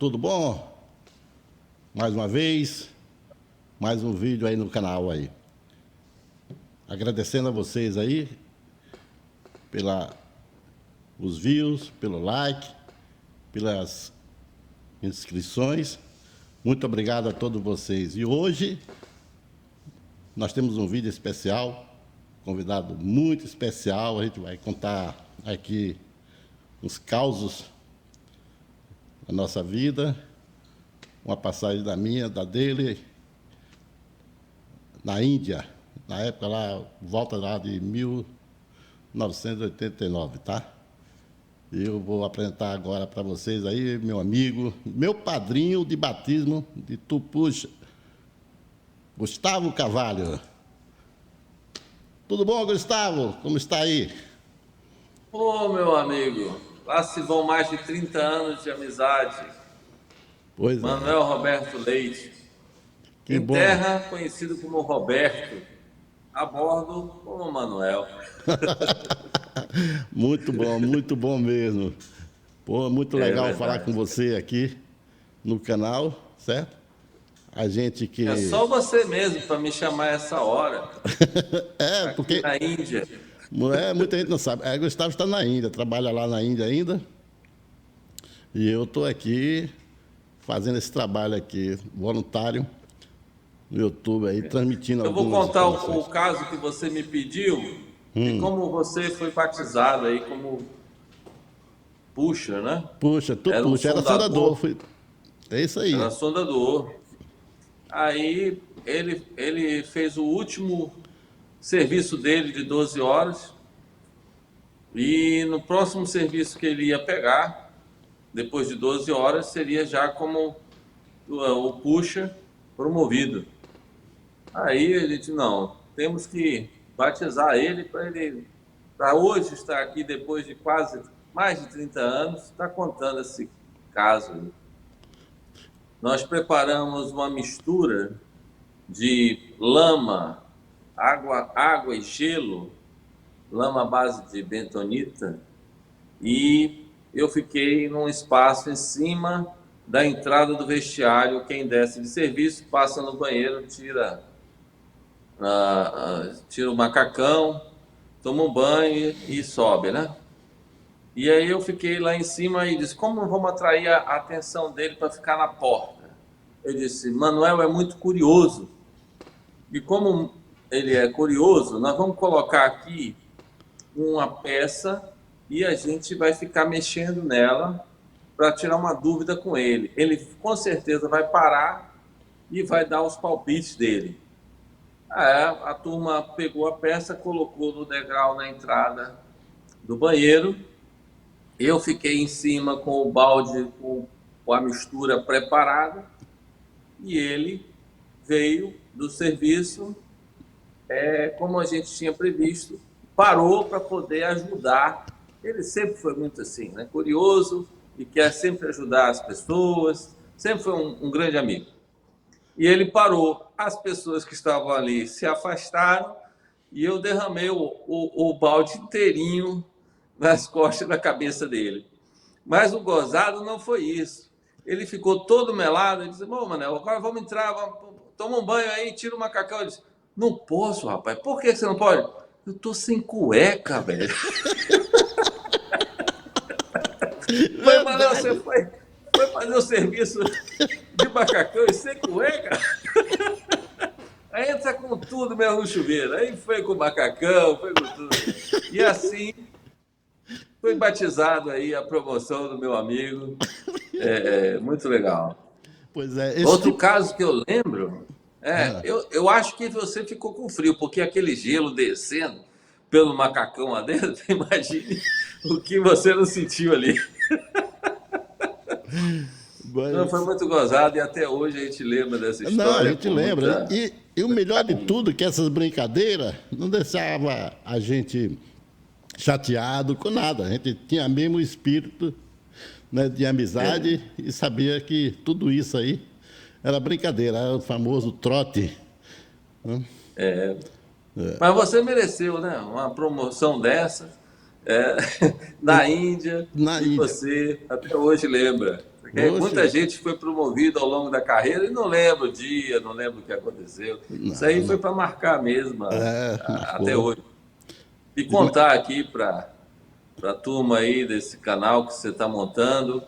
tudo bom? Mais uma vez, mais um vídeo aí no canal aí. Agradecendo a vocês aí os views, pelo like, pelas inscrições. Muito obrigado a todos vocês. E hoje nós temos um vídeo especial, convidado muito especial. A gente vai contar aqui uns causos da nossa vida, uma passagem da minha, da dele, na Índia, na época lá, volta lá de 1989, tá? E eu vou apresentar agora para vocês aí, meu amigo, meu padrinho de batismo de Tupuxa, Gustavo Carvalho. Tudo bom, Gustavo? Como está aí? Ô, meu amigo, lá se vão mais de 30 anos de amizade. Pois é, Manuel Roberto Leite. que Em bom. terra, conhecido como Roberto. A bordo, como Manuel. Muito bom mesmo. Pô, muito É legal falar com verdade. você aqui no canal, certo? A gente É que... só você mesmo para me chamar essa hora, É, aqui porque na Índia. muita gente não sabe. Gustavo está na Índia, trabalha lá na Índia ainda. E eu estou aqui fazendo esse trabalho aqui, voluntário, no YouTube aí, transmitindo Eu vou algumas contar o informações. caso que você me pediu de como você foi batizado aí como Puxa, né? Puxa, tu Era um puxa, era sondador. sondador, É isso aí. era sondador. Aí ele fez o último serviço dele de 12 horas e no próximo serviço que ele ia pegar, depois de 12 horas, seria já como o puxa promovido. Aí a gente, não, temos que batizar ele para hoje estar aqui depois de quase mais de 30 anos, está contando esse caso aí. Nós preparamos uma mistura de lama, água e gelo, lama à base de bentonita, e eu fiquei num espaço em cima da entrada do vestiário. Quem desce de serviço passa no banheiro, tira o macacão, toma um banho e sobe, né? E aí eu fiquei lá em cima e disse, como vamos atrair a atenção dele para ficar na porta? Eu disse, Manuel é muito curioso. E como ele é curioso, nós vamos colocar aqui uma peça e a gente vai ficar mexendo nela para tirar uma dúvida com ele. Ele com certeza vai parar e vai dar os palpites dele. A turma pegou a peça, colocou no degrau na entrada do banheiro. Eu fiquei em cima com o balde, com a mistura preparada, e ele veio do serviço, como a gente tinha previsto, parou para poder ajudar. Ele sempre foi muito assim, né? Curioso e quer sempre ajudar as pessoas, sempre foi um grande amigo. E ele parou, as pessoas que estavam ali se afastaram e eu derramei o balde inteirinho nas costas da cabeça dele. Mas o gozado não foi isso. Ele ficou todo melado e disse, bom, Manel, agora vamos entrar, toma um banho aí, tira o macacão. Eu disse, não posso, rapaz. Por que você não pode? Eu tô sem cueca, velho. Mas, Manel, você Verdade. foi fazer o serviço de macacão e sem cueca? Aí entra com tudo mesmo no chuveiro. Aí foi com o macacão, foi com tudo. E assim foi batizado aí a promoção do meu amigo. Muito legal. Pois é, esse Outro tipo... caso que eu lembro, Ah, eu acho que você ficou com frio, porque aquele gelo descendo pelo macacão lá dentro, imagine o que você não sentiu ali. Não, foi mas... muito gozado e até hoje a gente lembra dessa Não, a história gente com lembra. muita, E o muito melhor de carinho. tudo é que essas brincadeiras não deixava a gente chateado com nada. A gente tinha mesmo o espírito, né, de amizade e sabia que tudo isso aí era brincadeira, era o famoso trote. Mas você mereceu, né? Uma promoção dessa, é, na Índia, Na e Índia. você até hoje lembra. Muita Poxa, gente foi promovida ao longo da carreira e não lembra o dia, não lembra o que aconteceu. Isso aí foi para marcar mesmo até marcou. hoje. E E como é- contar aqui para a turma aí desse canal que você está montando,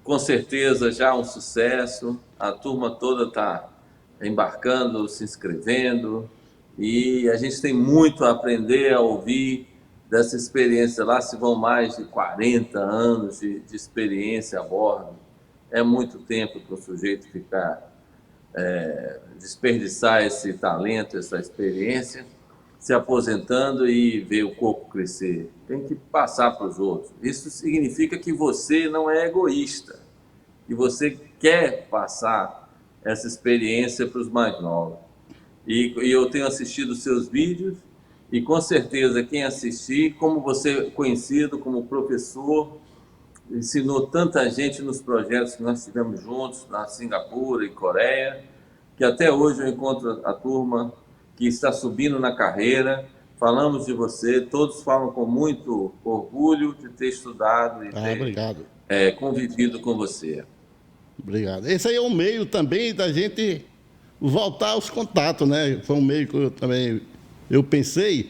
com certeza já um sucesso. A turma toda está embarcando, se inscrevendo, e a gente tem muito a aprender, a ouvir dessa experiência. Lá se vão mais de 40 anos de experiência a bordo. É muito tempo para o sujeito ficar, desperdiçar esse talento, essa experiência, se aposentando e ver o corpo crescer. Tem que passar para os outros. Isso significa que você não é egoísta, que você quer passar essa experiência para os mais novos. E eu tenho assistido os seus vídeos e com certeza quem assistir, como você é conhecido como professor, ensinou tanta gente nos projetos que nós tivemos juntos na Singapura e Coreia, que até hoje eu encontro a turma que está subindo na carreira. Falamos de você, todos falam com muito orgulho de ter estudado e ter Obrigado. convivido com você. Obrigado. Esse aí é um meio também da gente voltar aos contatos, né? Foi um meio que eu também pensei,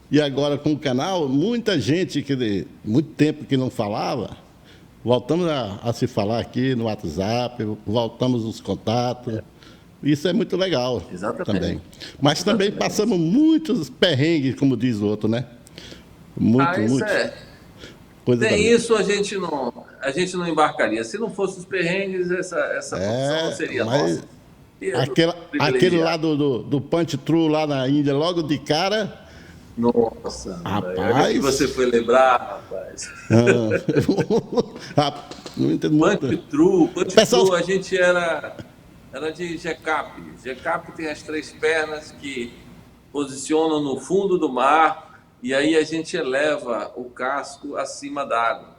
e agora com o canal, muita gente que muito tempo que não falava, voltamos a se falar aqui no WhatsApp, voltamos os contatos. Isso é muito legal também. Exatamente. Mas também Exatamente. passamos muitos perrengues, como diz o outro, né? Isso Muito. é. Coisa da Sem vida. isso a gente não embarcaria. Se não fosse os perrengues, essa profissão não seria Mas nossa. Seria aquele lá privilegiado. do Punch True lá na Índia, logo de cara, Nossa, olha que você rapaz. foi lembrar, rapaz. Não entendo muito. Punch Pessoal, True, a gente era de GCAP. GCAP tem as três pernas que posicionam no fundo do mar e aí a gente eleva o casco acima d'água.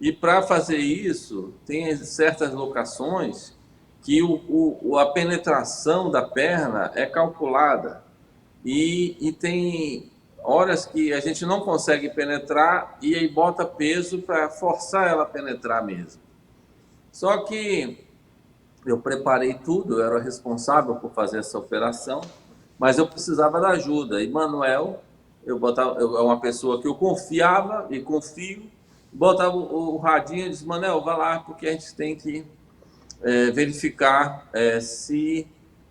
E para fazer isso, tem certas locações que a penetração da perna é calculada. E tem horas que a gente não consegue penetrar e aí bota peso para forçar ela a penetrar mesmo. Só que eu preparei tudo, eu era responsável por fazer essa operação, mas eu precisava da ajuda. E Manuel, é uma pessoa que eu confiava e confio, botava o radinho e disse: Manuel, vai lá, porque a gente tem que verificar se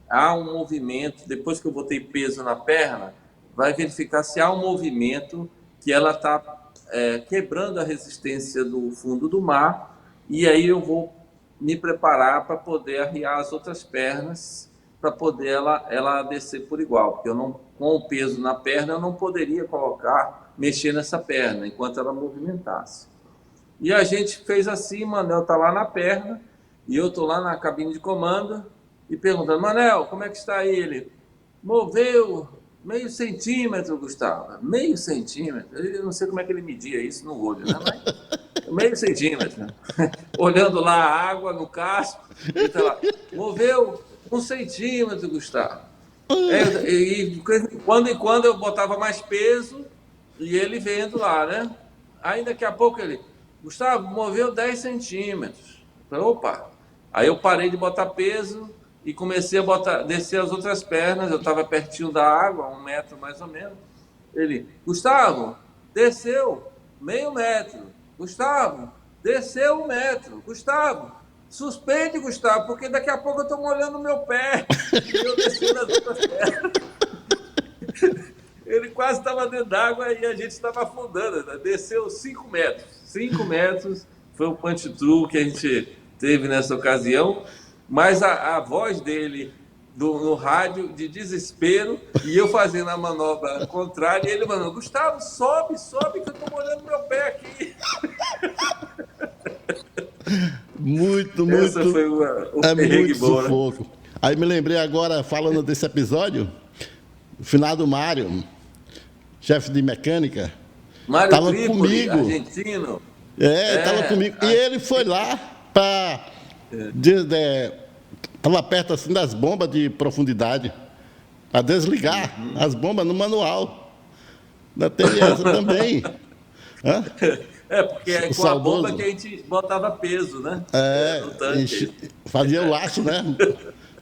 há um movimento. Depois que eu botei peso na perna, vai verificar se há um movimento que ela está quebrando a resistência do fundo do mar, e aí eu vou me preparar para poder arriar as outras pernas, para poder ela descer por igual, porque eu não, com o peso na perna eu não poderia mexer nessa perna enquanto ela movimentasse. E a gente fez assim. Manel está lá na perna e eu estou lá na cabine de comando e perguntando: Manel, como é que está aí? Ele moveu meio centímetro, Gustavo, meio centímetro. Eu não sei como é que ele media isso no olho, né? Mas meio centímetro. Olhando lá a água no casco, ele tá lá: moveu 1 centímetro, Gustavo. E quando em quando eu botava mais peso e ele vendo lá, né? Aí daqui a pouco ele: Gustavo, moveu 10 centímetros. Eu falei: opa. Aí eu parei de botar peso e comecei a descer as outras pernas. Eu estava pertinho da água, 1 metro mais ou menos. Ele: Gustavo, desceu meio metro. Gustavo, desceu 1 metro. Gustavo, suspende, Gustavo, porque daqui a pouco eu estou molhando o meu pé. E eu descendo as outras pernas. Ele quase estava dentro d'água e a gente estava afundando. Né? Desceu 5 metros. 5 metros foi o punch through que a gente teve nessa ocasião. Mas a voz dele no rádio de desespero e eu fazendo a manobra contrária, e ele mandando: Gustavo, sobe, sobe, que eu estou molhando meu pé aqui. Muito, Essa muito. foi o É perrengue muito bom, né? sufoco. Aí me lembrei agora, falando desse episódio, o finado Mário, chefe de mecânica, Mário estava Trípoli, comigo. argentino. Estava comigo. E ele foi lá para. Estava perto assim das bombas de profundidade, para desligar as bombas no manual. Ainda teve essa também. Hã? É, porque é O com a bomba saudoso. que a gente botava peso, né? No Enche- tanque. fazia o laço, né?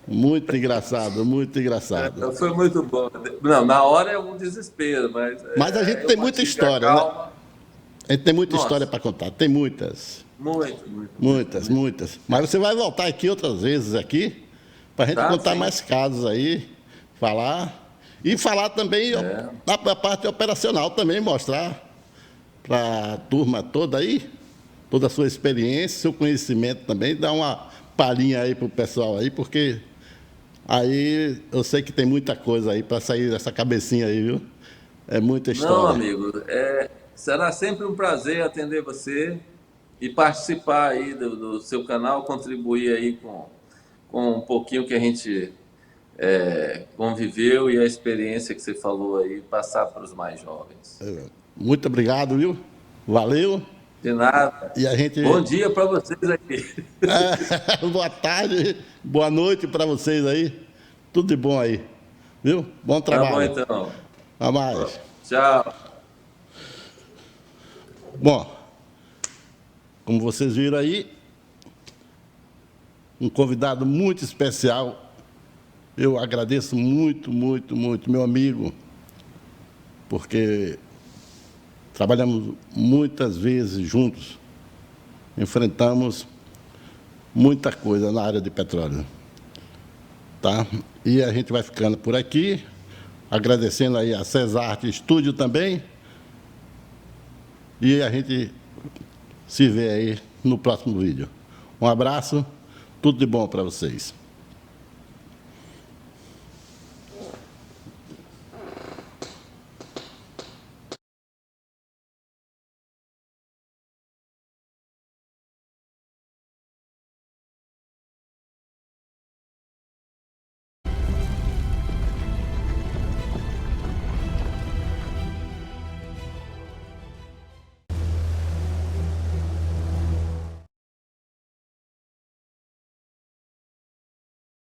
Muito engraçado, muito engraçado. Foi muito bom. Não, na hora é um desespero, mas Mas a gente eu tem muita mantive a história, né? calma. A gente tem muita história Nossa, para contar, tem muitas, muito, muito, muito, muitas, muito. muitas. Mas você vai voltar aqui outras vezes aqui, para a gente Tá, contar sim. mais casos aí, falar. E falar também da parte operacional também, mostrar para a turma toda aí, toda a sua experiência, seu conhecimento também, dar uma palhinha aí para o pessoal aí, porque aí eu sei que tem muita coisa aí para sair dessa cabecinha aí, viu? É muita Não, história. amigo, será sempre um prazer atender você e participar aí do seu canal, contribuir aí com um pouquinho que a gente conviveu e a experiência que você falou aí, passar para os mais jovens. Muito obrigado, viu? Valeu. De nada. E a Bom gente. dia para vocês aqui. Boa tarde, boa noite para vocês aí. Tudo de bom aí. Viu? Bom Tá bom, trabalho. então. A mais. Tchau. Bom, como vocês viram aí, um convidado muito especial. Eu agradeço muito, muito, muito, meu amigo, porque trabalhamos muitas vezes juntos, enfrentamos muita coisa na área de petróleo. Tá? E a gente vai ficando por aqui, agradecendo aí a Cesarte Estúdio também, e a gente se vê aí no próximo vídeo. Um abraço, tudo de bom para vocês.